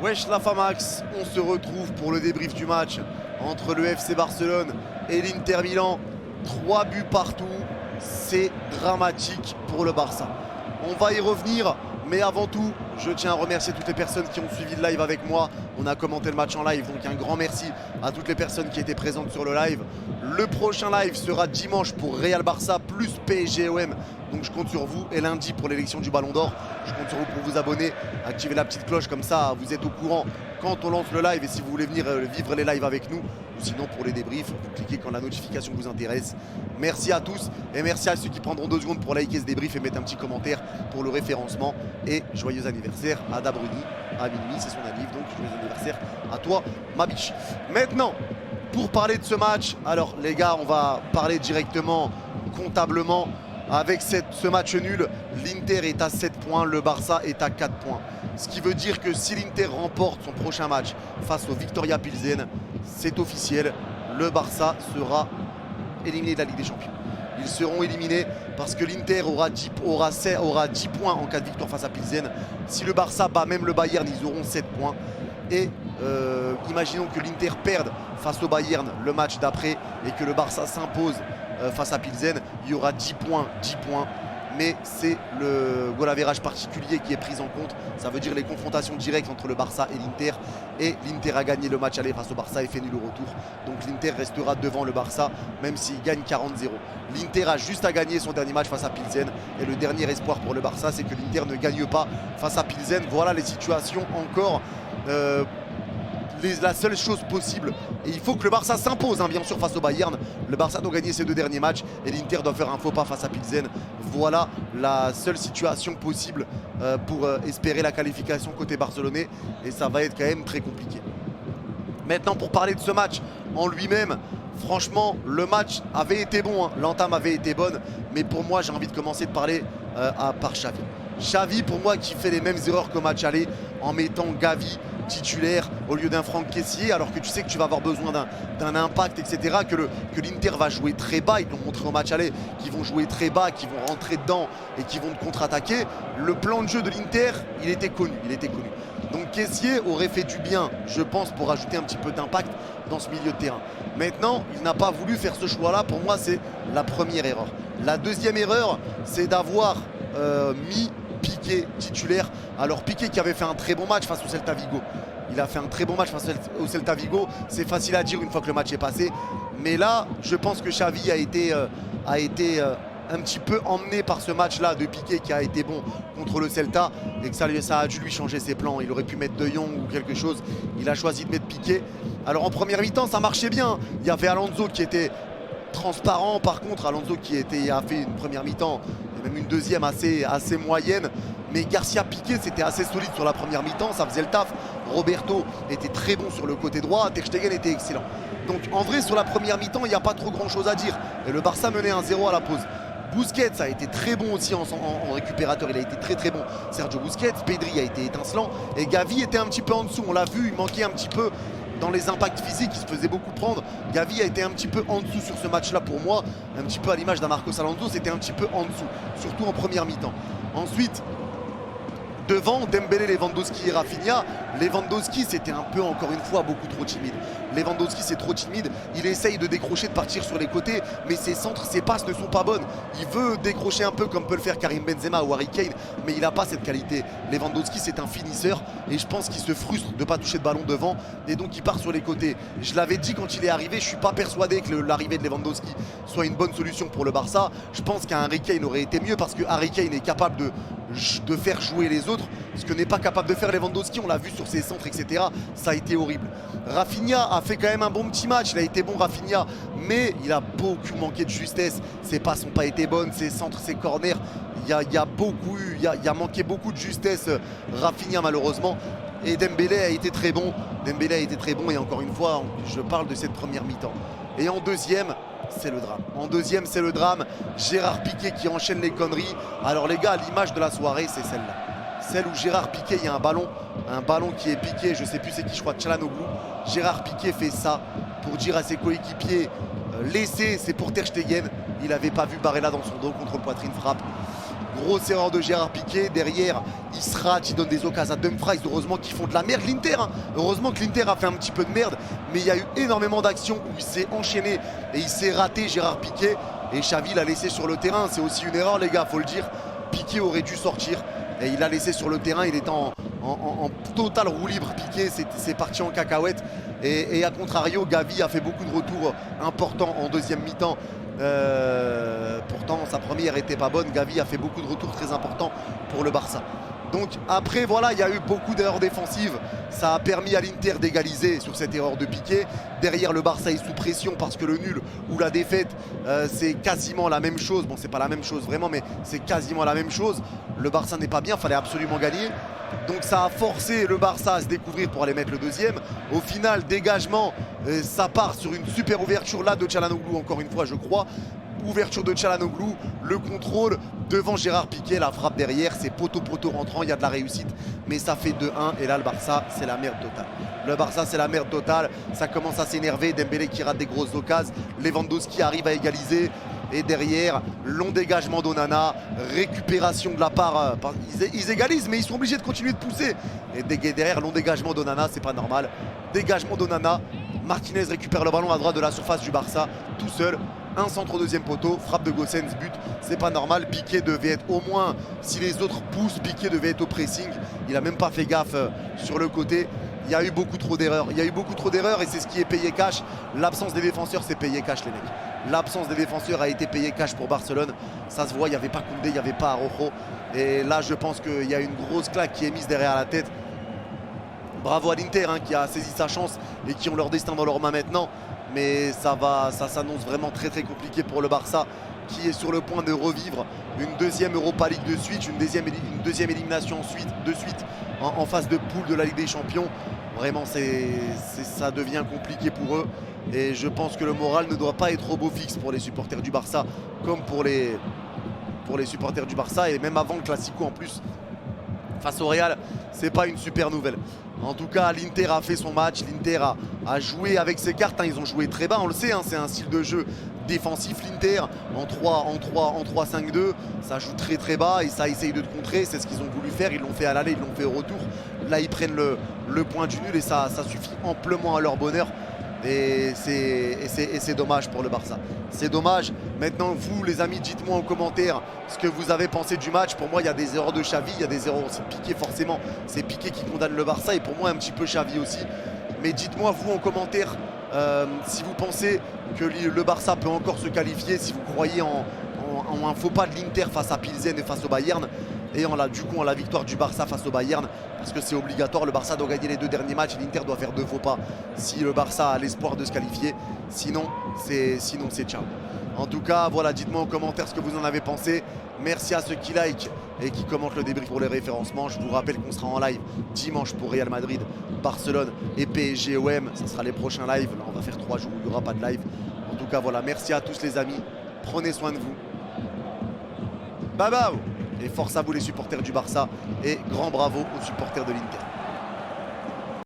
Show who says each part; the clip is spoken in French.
Speaker 1: Wesh la Famax, on se retrouve pour le débrief du match entre le FC Barcelone et l'Inter Milan. 3 buts partout, c'est dramatique pour le Barça. On va y revenir, mais avant tout, je tiens à remercier toutes les personnes qui ont suivi le live avec moi. On a commenté le match en live, donc un grand merci à toutes les personnes qui étaient présentes sur le live. Le prochain live sera dimanche pour Real Barça plus PSG OM. Donc je compte sur vous, et lundi pour l'élection du Ballon d'Or. Je compte sur vous pour vous abonner, activer la petite cloche, comme ça vous êtes au courant quand on lance le live. Et si vous voulez venir vivre les lives avec nous, ou sinon pour les débriefs, vous cliquez quand la notification vous intéresse. Merci à tous et merci à ceux qui prendront 2 secondes pour liker ce débrief et mettre un petit commentaire pour le référencement. Et joyeux anniversaire à Dabruni à minuit, c'est son anniv, donc joyeux anniversaire à toi ma biche. Maintenant, pour parler de ce match, alors les gars, on va parler directement comptablement. Avec ce match nul, l'Inter est à 7 points, le Barça est à 4 points. Ce qui veut dire que si l'Inter remporte son prochain match face au Viktoria Pilsen, c'est officiel, le Barça sera éliminé de la Ligue des Champions. Ils seront éliminés parce que l'Inter aura 10 points en cas de victoire face à Pilsen. Si le Barça bat même le Bayern, ils auront 7 points. Et imaginons que l'Inter perde face au Bayern le match d'après et que le Barça s'impose face à Pilsen, il y aura 10 points, mais c'est le goal average particulier qui est pris en compte. Ça veut dire les confrontations directes entre le Barça et l'Inter. Et l'Inter a gagné le match aller face au Barça et fait nul au retour. Donc l'Inter restera devant le Barça, même s'il gagne 40-0. L'Inter a juste à gagner son dernier match face à Pilsen. Et le dernier espoir pour le Barça, c'est que l'Inter ne gagne pas face à Pilsen. Voilà les situations encore. La seule chose possible, et il faut que le Barça s'impose bien sûr face au Bayern. Le Barça doit gagner ses 2 derniers matchs et l'Inter doit faire un faux pas face à Pilsen. Voilà la seule situation possible pour espérer la qualification côté barcelonais, et ça va être quand même très compliqué. Maintenant, pour parler de ce match en lui-même, franchement le match avait été bon, l'entame avait été bonne, mais pour moi j'ai envie de commencer de parler par Xavi. Xavi pour moi qui fait les mêmes erreurs qu'au match aller en mettant Gavi titulaire au lieu d'un Franck Kessié, alors que tu sais que tu vas avoir besoin d'un impact, etc. Que l'Inter va jouer très bas, ils l'ont montré au match aller, qu'ils vont jouer très bas, qu'ils vont rentrer dedans et qu'ils vont contre-attaquer. Le plan de jeu de l'Inter, il était connu. Donc Kessié aurait fait du bien, je pense, pour ajouter un petit peu d'impact dans ce milieu de terrain. Maintenant, il n'a pas voulu faire ce choix-là. Pour moi, c'est la première erreur. La deuxième erreur, c'est d'avoir mis Piqué titulaire. Alors Piqué qui avait fait un très bon match face au Celta Vigo. Il a fait un très bon match face au Celta Vigo. C'est facile à dire une fois que le match est passé. Mais là, je pense que Xavi a été un petit peu emmené par ce match-là de Piqué qui a été bon contre le Celta et que ça a dû lui changer ses plans. Il aurait pu mettre De Jong ou quelque chose. Il a choisi de mettre Piqué. Alors en première mi-temps, ça marchait bien. Il y avait Alonso qui était transparent. Par contre, Alonso qui a fait une première mi-temps et même une deuxième assez moyenne. Mais Garcia Piqué, c'était assez solide sur la première mi-temps, ça faisait le taf. Roberto était très bon sur le côté droit, Ter Stegen était excellent. Donc en vrai, sur la première mi-temps, il n'y a pas trop grand-chose à dire. Et le Barça menait 1-0 à la pause. Busquets a été très bon aussi en récupérateur, il a été très bon. Sergio Busquets, Pedri a été étincelant. Et Gavi était un petit peu en dessous, on l'a vu, il manquait un petit peu dans les impacts physiques, il se faisait beaucoup prendre. Gavi a été un petit peu en dessous sur ce match-là pour moi, un petit peu à l'image d'un Marcos Alonso, c'était un petit peu en dessous, surtout en première mi-temps. Ensuite, devant Dembélé, Lewandowski et Rafinha, Lewandowski c'était un peu encore une fois beaucoup trop timide. Lewandowski c'est trop timide, il essaye de décrocher, de partir sur les côtés, mais ses centres, ses passes ne sont pas bonnes. Il veut décrocher un peu comme peut le faire Karim Benzema ou Harry Kane, mais il n'a pas cette qualité. Lewandowski c'est un finisseur et je pense qu'il se frustre de ne pas toucher de ballon devant et donc il part sur les côtés. Je l'avais dit quand il est arrivé, je ne suis pas persuadé que l'arrivée de Lewandowski soit une bonne solution pour le Barça. Je pense qu'un Harry Kane aurait été mieux parce que Harry Kane est capable de faire jouer les autres, ce que n'est pas capable de faire Lewandowski, on l'a vu sur ses centres, etc. Ça a été horrible. Rafinha a fait quand même un bon petit match, il a été bon Rafinha, mais il a beaucoup manqué de justesse. Ses passes n'ont pas été bonnes, ses centres, ses corners, il y a manqué beaucoup de justesse Rafinha malheureusement. Et Dembélé a été très bon. Et encore une fois, je parle de cette première mi-temps. Et en deuxième, c'est le drame. Gérard Piqué qui enchaîne les conneries. Alors les gars, l'image de la soirée, c'est celle-là. Celle où Gérard Piqué, il y a un ballon qui est piqué, je sais plus c'est qui, je crois Tchalanoglu. Gérard Piqué fait ça pour dire à ses coéquipiers laissez, c'est pour Ter Stegen. Il n'avait pas vu Barella dans son dos, contre poitrine frappe. Grosse erreur de Gérard Piqué. Derrière, il se rate, il donne des occasions à Dumfries. Heureusement qu'ils font de la merde. L'Inter, hein. Heureusement que l'Inter a fait un petit peu de merde. Mais il y a eu énormément d'actions où il s'est enchaîné et il s'est raté, Gérard Piqué. Et Xavi l'a laissé sur le terrain. C'est aussi une erreur, les gars, faut le dire. Piqué aurait dû sortir. Et il l'a laissé sur le terrain. Il est en total roue libre. Piqué, c'est parti en cacahuète. Et à contrario, Gavi a fait beaucoup de retours importants en deuxième mi-temps. Pourtant, sa première était pas bonne. Gavi a fait beaucoup de retours très importants pour le Barça. Donc après, voilà, il y a eu beaucoup d'erreurs défensives. Ça a permis à l'Inter d'égaliser sur cette erreur de Piqué. Derrière, le Barça est sous pression parce que le nul ou la défaite, c'est quasiment la même chose. Bon, c'est pas la même chose vraiment, mais c'est quasiment la même chose. Le Barça n'est pas bien, il fallait absolument gagner. Donc ça a forcé le Barça à se découvrir pour aller mettre le deuxième. Au final, dégagement, ça part sur une super ouverture là de Çalhanoğlu, encore une fois, je crois. Ouverture de Çalhanoğlu, le contrôle devant Gérard Piqué, la frappe derrière, c'est poteau rentrant, il y a de la réussite, mais ça fait 2-1 et là le Barça c'est la merde totale. Le Barça c'est la merde totale, ça commence à s'énerver, Dembélé qui rate des grosses occasions, Lewandowski arrive à égaliser et derrière, long dégagement d'Onana, récupération de la part, ils égalisent mais ils sont obligés de continuer de pousser. Et derrière, long dégagement d'Onana, c'est pas normal, dégagement d'Onana, Martinez récupère le ballon à droite de la surface du Barça, tout seul. Un centre au deuxième poteau, frappe de Gosens, but, c'est pas normal. Piqué devait être au moins, si les autres poussent, Piqué devait être au pressing. Il a même pas fait gaffe sur le côté. Il y a eu beaucoup trop d'erreurs. Il y a eu beaucoup trop d'erreurs et c'est ce qui est payé cash. L'absence des défenseurs, c'est payé cash, les mecs. L'absence des défenseurs a été payé cash pour Barcelone. Ça se voit, il n'y avait pas Koundé, il n'y avait pas Araujo. Et là, je pense qu'il y a une grosse claque qui est mise derrière la tête. Bravo à l'Inter hein, qui a saisi sa chance et qui ont leur destin dans leurs mains maintenant. Mais ça s'annonce vraiment très compliqué pour le Barça qui est sur le point de revivre une deuxième Europa League de suite, une deuxième élimination de suite en phase de poule de la Ligue des Champions. Vraiment, ça devient compliqué pour eux et je pense que le moral ne doit pas être au beau fixe pour les supporters du Barça comme pour les supporters du Barça et même avant le Classico en plus. Face au Real, c'est pas une super nouvelle. En tout cas, l'Inter a fait son match, l'Inter a joué avec ses cartes, hein. Ils ont joué très bas, on le sait, hein. C'est un style de jeu défensif l'Inter, en 3-5-2, ça joue très bas et ça essaye de te contrer, c'est ce qu'ils ont voulu faire, ils l'ont fait à l'aller, ils l'ont fait au retour. Là, ils prennent le point du nul et ça suffit amplement à leur bonheur. Et c'est dommage pour le Barça. C'est dommage. Maintenant, vous, les amis, dites-moi en commentaire ce que vous avez pensé du match. Pour moi, il y a des erreurs de Xavi, il y a des erreurs aussi de Piqué, forcément. C'est Piqué qui condamne le Barça et pour moi, un petit peu Xavi aussi. Mais dites-moi, vous, en commentaire, si vous pensez que le Barça peut encore se qualifier, si vous croyez en un faux pas de l'Inter face à Pilsen et face au Bayern. Et du coup, en la victoire du Barça face au Bayern, parce que c'est obligatoire, le Barça doit gagner les 2 derniers matchs et l'Inter doit faire 2 faux pas si le Barça a l'espoir de se qualifier. Sinon, c'est ciao. En tout cas, voilà, dites-moi en commentaire ce que vous en avez pensé. Merci à ceux qui like et qui commentent le débrief pour les référencements. Je vous rappelle qu'on sera en live dimanche pour Real Madrid, Barcelone et PSG OM. Ça sera les prochains lives. Là, on va faire 3 jours où il n'y aura pas de live. En tout cas, voilà, merci à tous les amis. Prenez soin de vous. Bye bye. Et force à vous les supporters du Barça et grand bravo aux supporters de l'Inter.